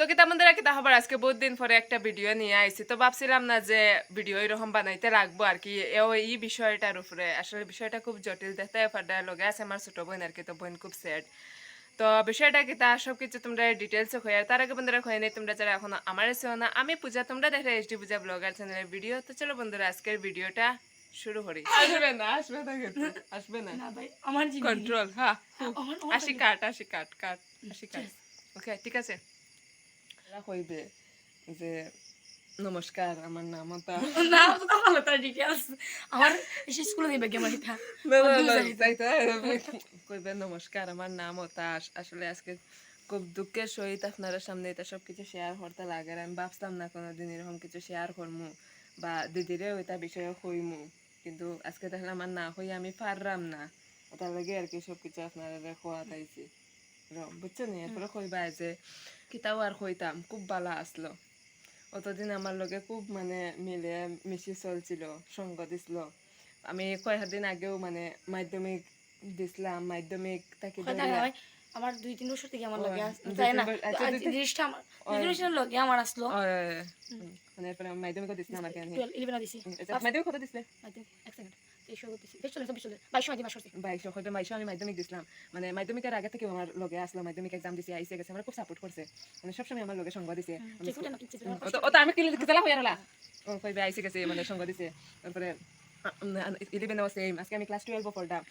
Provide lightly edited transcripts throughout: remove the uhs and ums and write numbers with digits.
তো কিতা মন্দিরা কিতা খবর আজকে বহুত দিন পরে একটা ভিডিও নিয়ে আইছি তো ভাবছিলাম না যে ভিডিও এরকম বানাইতে রাখবো আর কি এই বিষয়টার উপরে আসলে বিষয়টা খুব জটিল দেখতে ফাটা লগে আছে আমার ছোট বোন আর কি তো বোন খুব স্যাড তো বিষয়টা কিতা সবকিছু তোমরা ডিটেলসে হয়ে তার আগে বন্ধুরা হয়ে নেই তোমরা যারা এখন আমার চেও না আমি পূজা তোমরা দেখলে এইচডি পূজা ব্লগার চ্যানেলের ভিডিও তো চলো বন্ধুরা আজকের ভিডিওটা শুরু করি আসবে না কিন্তু আসবে না ভাই আমার কন্ট্রোল হ্যাঁ আসি কাট ওকে ঠিক আছে কইবে যে নমস্কার আমার নাম তা না তো ভালো তার ডিটেইলস আমার স্কুলে দিবে কি আমার এটা কইবে নমস্কার আমার নাম তাস আসলে আজকে খুব দুঃখের সহিত আপনারা সামনে এটা সবকিছু শেয়ার করতে লাগে আমি ভাবতাম না কোনোদিন এরকম কিছু শেয়ার করমু বা দিদিরে ওইটা বিষয়ে হইমু কিন্তু আজকে দেখলে আমার না হই আমি পারলাম না ওটার লাগে আর কি সবকিছু আপনারা খোয়া তাইছি বুঝছো নি এরপরে কইবা যে কিতাও আর কইতাম খুব ভালো আসলো অতদিন আমার লগে খুব মানে মিলে মিশি চলছিল সঙ্গ দিছিল আমি কয়েকদিন আগেও মানে মাধ্যমিক দিছিলাম মাধ্যমিক তাকে আমার 2-3 বছর থেকে আমার লগে তাই না জিনিসটা আমার 2 বছর লগে আমার আসলো মানে এরপরে মাধ্যমিক দিছিলাম আর কি 11 দিছি মাধ্যমিক কত দিছিলে মাধ্যমিক এক সেকেন্ড 22 আমি মাধ্যমিক দিছিলাম মানে মাধ্যমিকের আগে থেকে আমার লগে আসলো মাধ্যমিক এক্সাম দিছি আইসে গেছে আমার খুব সাপোর্ট করছে মানে সবসময় আমার লগে সঙ্গ দিছে ওটা আমি কিলা হইয়া রলা ও কইবে আইসে গেছে মানে সঙ্গ দিছে তারপরে 11 সেম আজকে আমি ক্লাস 12 পড়তাম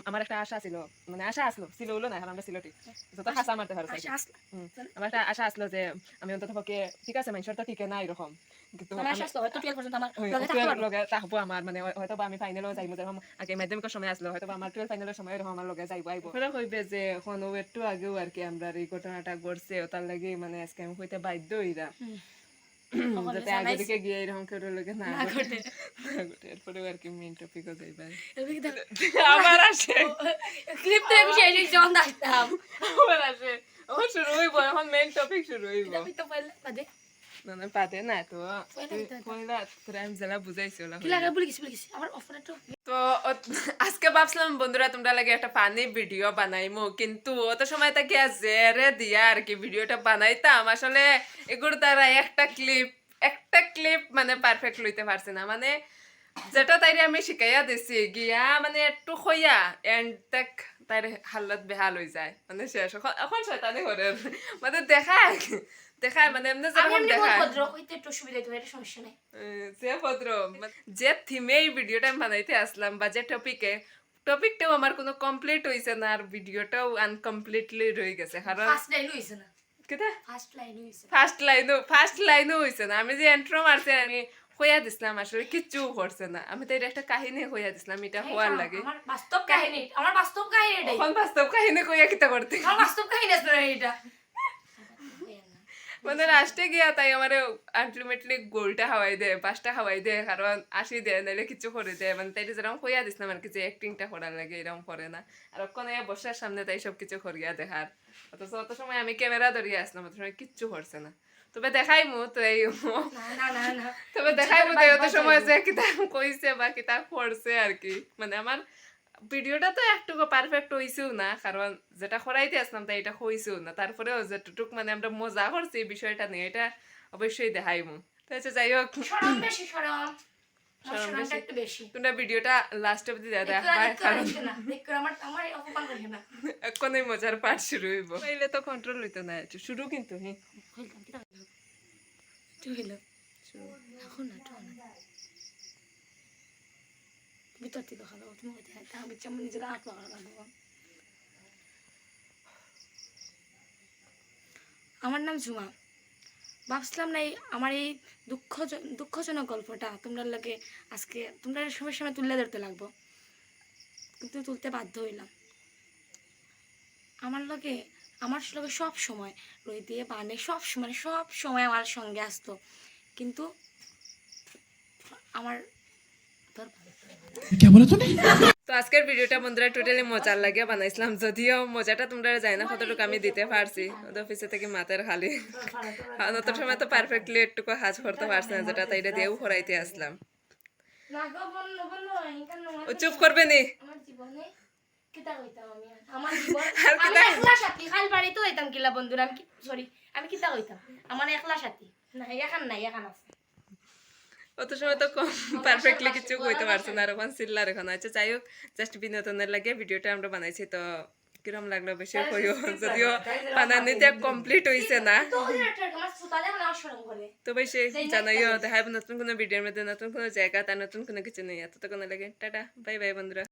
আমার একটা আশা ছিল মানে আশা আসলো ছিল হলো না এখন আমরা সিলেটি যত হাসা মারতে পারো আমার একটা আশা আসলো যে আমি অন্তত পক্ষে ঠিক আছে মানুষের তো ঠিক না এরকম কিন্তু থাকবো আমার মানে হয়তো আমি ফাইনালও যাইবো যেরকম আগে মাধ্যমিকের সময় আসলো হয়তো আমার 12 ফাইনালের সময় এরকম আমার লগে যাইবো আইবো কইবে যে এখন একটু আগেও আর কি আমরা এই ঘটনাটা ঘটছে তার লাগে মানে আজকে আমি হইতে বাধ্য হইরা যাতে আগে দিকে গিয়ে এরকম কেউ লোকে না ঘটে এরপরে আর কি মেইন টপিকও যাইবা আবার আসে ক্লিপ তো আমি সেই জন দেখতাম আবার আসে ও শুরু হইব এখন মেইন টপিক শুরু হইব আমি তো পয়লা বাদে না পাতে না তো পয়লা প্রাইম জেলা বুঝাইছি ওলা কি লাগা বলি কিছু আমার অফারে তো আজকে ভাবছিলাম বন্ধুরা তোমরা লাগে একটা পানি ভিডিও বানাইমু কিন্তু অত সময় তাকে জেরে দিয়া আর কি ভিডিওটা বানাইতাম আসলে এগুলোর দ্বারা একটা ক্লিপ মানে পারফেক্ট লইতে পারছি না মানে যেটা তাইরে আমি শিখাইয়া দিছি গিয়া মানে একটু হইয়া এন্ড তাক তাইর হালত বেহাল হয়ে যায় মানে শেষ এখন শয়তানি করে মানে দেখায় মানে এমনি যেরকম দেখায় ভদ্র হইতে একটু সুবিধা তো এটা সমস্যা নাই যে ভদ্র যে থিমে এই ভিডিওটা আমি বানাইতে আসলাম বা যে টপিকটাও আমার কোনো কমপ্লিট হইছে না আর ভিডিওটাও আনকমপ্লিটলি রয়ে গেছে কারণ ফার্স্ট লাইন হইছে না কেটা ফার্স্ট লাইন হইছে না আমি যে এন্ট্রো মারছি আমি হইয়া দিছিলাম আসলে কিচ্ছু করছে না আমি তো এটা একটা কাহিনী হইয়া দিছিলাম এটা হওয়ার লাগে আমার বাস্তব কাহিনী এটাই এখন বাস্তব কাহিনী কইয়া কিতা করতে আমার বাস্তব কাহিনী আছে এটা মানে লাস্টে গিয়া তাই আমার আলটিমেটলি গোলটা হাওয়াই দে 5টা হাওয়াই দে কারণ 80 দে নাইলে কিছু করে দে মানে তাই যেরকম হইয়া দিছিলাম আর কি যে অ্যাক্টিংটা করার লাগে এরকম করে না আর ওখানে বসার সামনে তাই সব কিছু করিয়া দেখার অথচ অত সময় আমি ক্যামেরা ধরিয়ে আসলাম অত সময় কিচ্ছু করছে না তবে দেখাইমু তো এই তবে দেখাইমু তো অত সময় যে কিতা কইছে বা কিতা করছে আর কি মানে আমার ভিডিওটা তো একটুকু পারফেক্ট হইছেও না কারণ যেটা করাইতে আসলাম তাই এটা হইছেও না তারপরেও যেটুক মানে আমরা মজা করছি বিষয়টা নিয়ে এটা অবশ্যই দেখাইমু তো আচ্ছা যাই হোক তোমরা ভিডিওটা লাস্ট অবধি দেখবা কারণ এখনই মজার পার্ট শুরু হইব তাইলে তো কন্ট্রোল হইতো না শুরু কিন্তু আমার নাম ঝুমা ভাবছিলাম না আমার এই দুঃখজনক গল্পটা তোমরা লাগে আজকে তোমরা সময় সময় তুলে ধরতে লাগবো কিন্তু তুলতে বাধ্য হইলাম আমার লগে সব সময় রই দিয়ে বানে সব সময় আমার সঙ্গে আসতো কিন্তু আমার তো আজকের ভিডিওটা বন্ধুরা টোটালি মজার লাগে বানাইছিলাম যদিও মজাটা তোমরা যায় না কতটুকু আমি দিতে পারছি অফিসে থেকে মাথার খালি কারণ অত সময় তো পারফেক্টলি একটুকু হাজ করতে পারছি না যেটা তাইটা দিয়েও করাইতে আসলাম ও চুপ করবে নি কিতা কইতাম আমি আর? আমার জীবন আর আমি কিতা? একলা সাথী খাল বাড়ি তো হইতাম কিলা বন্ধুরা আমি সরি আমি কিতা কইতাম আমার একলা সাথী না এখান নাই এখান আছে অত সময় তো কম পারফেক্টলি কিছু কইতে পারছে না আর ওখান চিল্লার এখন আচ্ছা যাই হোক জাস্ট বিনোদনের লাগে ভিডিওটা আমরা বানাইছি তো কিরম লাগলো বেশি কইও যদিও বানানিতে কমপ্লিট হইছে না তো ওদের একটা আমার সুতালে এখন আমার শরম করে তো বেশি জানাইও দেখাবো নতুন কোনো ভিডিওর মধ্যে নতুন কোনো জায়গা তার নতুন কোনো কিছু নেই এত তো কোনো লাগে টাটা বাই বাই বন্ধুরা